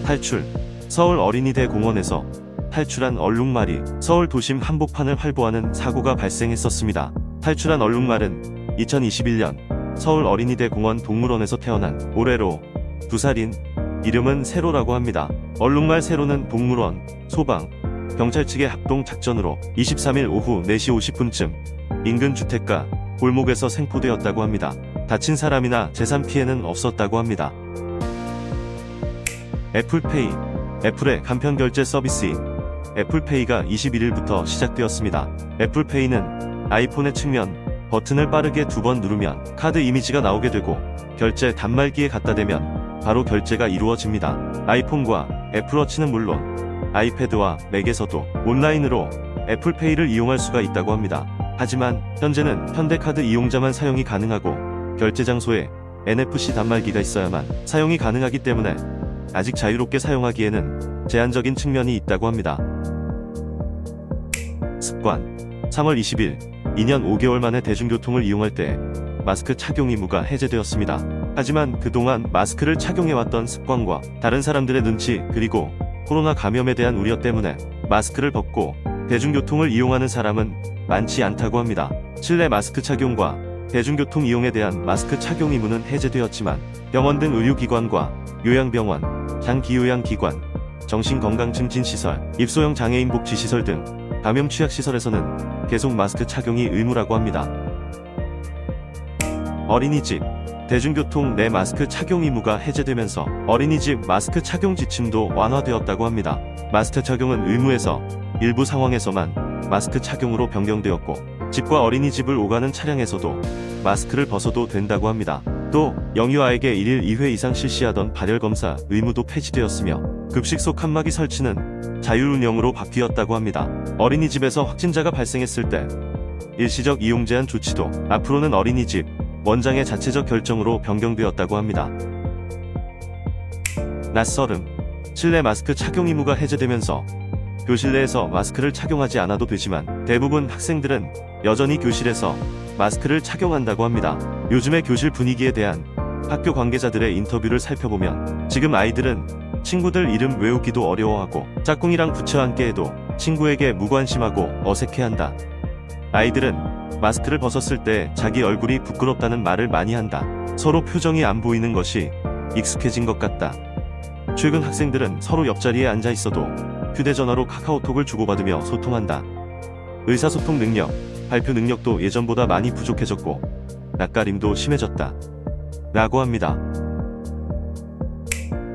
탈출. 서울 어린이대 공원에서 탈출한 얼룩말이 서울 도심 한복판을 활보하는 사고가 발생했었습니다. 탈출한 얼룩말은 2021년 서울 어린이대 공원 동물원에서 태어난 올해로 2살인 이름은 세로라고 합니다. 얼룩말 세로는 동물원, 소방, 경찰 측의 합동 작전으로 23일 오후 4시 50분쯤 인근 주택가 골목에서 생포되었다고 합니다. 다친 사람이나 재산 피해는 없었다고 합니다. 애플페이. 애플의 간편 결제 서비스인 애플페이가 21일부터 시작되었습니다. 애플페이는 아이폰의 측면 버튼을 빠르게 2번 누르면 카드 이미지가 나오게 되고 결제 단말기에 갖다 대면 바로 결제가 이루어집니다. 아이폰과 애플워치는 물론 아이패드와 맥에서도 온라인으로 애플페이를 이용할 수가 있다고 합니다. 하지만 현재는 현대카드 이용자만 사용이 가능하고 결제 장소에 NFC 단말기가 있어야만 사용이 가능하기 때문에 아직 자유롭게 사용하기에는 제한적인 측면이 있다고 합니다. 습관. 3월 20일 2년 5개월 만에 대중교통을 이용할 때 마스크 착용 의무가 해제되었습니다. 하지만 그동안 마스크를 착용해왔던 습관과 다른 사람들의 눈치 그리고 코로나 감염에 대한 우려 때문에 마스크를 벗고 대중교통을 이용하는 사람은 많지 않다고 합니다. 실내 마스크 착용과 대중교통 이용에 대한 마스크 착용 의무는 해제되었지만 병원 등 의료기관과 요양병원, 장기요양기관, 정신건강증진시설, 입소형 장애인 복지시설 등 감염 취약시설에서는 계속 마스크 착용이 의무라고 합니다. 어린이집. 대중교통 내 마스크 착용 의무가 해제되면서 어린이집 마스크 착용 지침도 완화되었다고 합니다. 마스크 착용은 의무에서 일부 상황에서만 마스크 착용으로 변경되었고 집과 어린이집을 오가는 차량에서도 마스크를 벗어도 된다고 합니다. 또 영유아에게 1일 2회 이상 실시하던 발열검사 의무도 폐지되었으며 급식소 칸막이 설치는 자율운영으로 바뀌었다고 합니다. 어린이집에서 확진자가 발생했을 때 일시적 이용 제한 조치도 앞으로는 어린이집 원장의 자체적 결정으로 변경되었다고 합니다. 낯설음. 실내 마스크 착용 의무가 해제되면서 교실 내에서 마스크를 착용하지 않아도 되지만 대부분 학생들은 여전히 교실에서 마스크를 착용한다고 합니다. 요즘의 교실 분위기에 대한 학교 관계자들의 인터뷰를 살펴보면 지금 아이들은 친구들 이름 외우기도 어려워하고 짝꿍이랑 붙여 앉게 해도 친구에게 무관심하고 어색해한다. 아이들은 마스크를 벗었을 때 자기 얼굴이 부끄럽다는 말을 많이 한다. 서로 표정이 안 보이는 것이 익숙해진 것 같다. 최근 학생들은 서로 옆자리에 앉아 있어도 휴대전화로 카카오톡을 주고받으며 소통한다. 의사소통 능력, 발표 능력도 예전보다 많이 부족해졌고 낯가림도 심해졌다. 라고 합니다.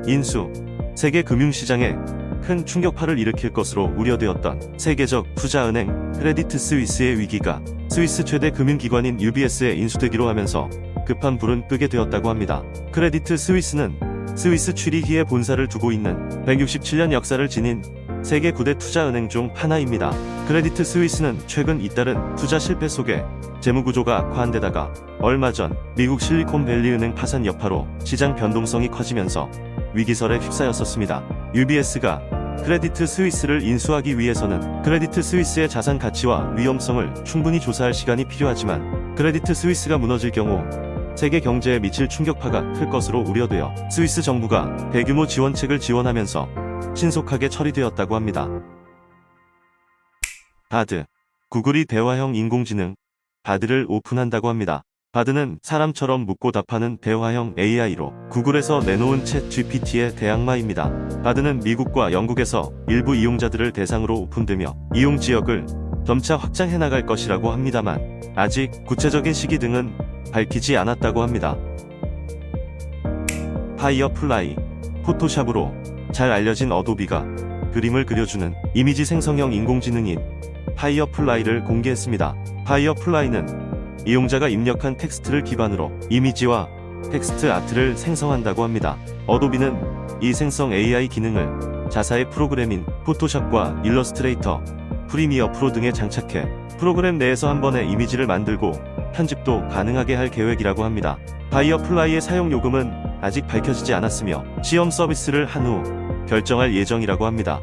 인수. 세계 금융시장에 큰 충격파를 일으킬 것으로 우려되었던 세계적 투자은행 크레디트 스위스의 위기가 스위스 최대 금융기관인 UBS에 인수되기로 하면서 급한 불은 끄게 되었다고 합니다. 크레디트 스위스는 스위스 취리히에 본사를 두고 있는 167년 역사를 지닌 세계 9대 투자은행 중 하나입니다. 크레디트 스위스는 최근 잇따른 투자 실패 속에 재무구조가 악화한 데다가 얼마 전 미국 실리콘밸리 은행 파산 여파로 시장 변동성이 커지면서 위기설에 휩싸였었습니다. UBS가 크레디트 스위스를 인수하기 위해서는 크레디트 스위스의 자산 가치와 위험성을 충분히 조사할 시간이 필요하지만 크레디트 스위스가 무너질 경우 세계 경제에 미칠 충격파가 클 것으로 우려되어 스위스 정부가 대규모 지원책을 지원하면서 신속하게 처리되었다고 합니다. 바드. 구글이 대화형 인공지능 바드를 오픈한다고 합니다. 바드는 사람처럼 묻고 답하는 대화형 AI로 구글에서 내놓은 챗 GPT의 대항마입니다. 바드는 미국과 영국에서 일부 이용자들을 대상으로 오픈되며 이용 지역을 점차 확장해 나갈 것이라고 합니다만 아직 구체적인 시기 등은 밝히지 않았다고 합니다. 파이어플라이. 포토샵으로 잘 알려진 어도비가 그림을 그려주는 이미지 생성형 인공지능인 파이어플라이를 공개했습니다. 파이어플라이는 이용자가 입력한 텍스트를 기반으로 이미지와 텍스트 아트를 생성한다고 합니다. 어도비는 이 생성 AI 기능을 자사의 프로그램인 포토샵과 일러스트레이터, 프리미어 프로 등에 장착해 프로그램 내에서 한 번에 이미지를 만들고 편집도 가능하게 할 계획이라고 합니다. 파이어플라이의 사용 요금은 아직 밝혀지지 않았으며 시험 서비스를 한 후 결정할 예정이라고 합니다.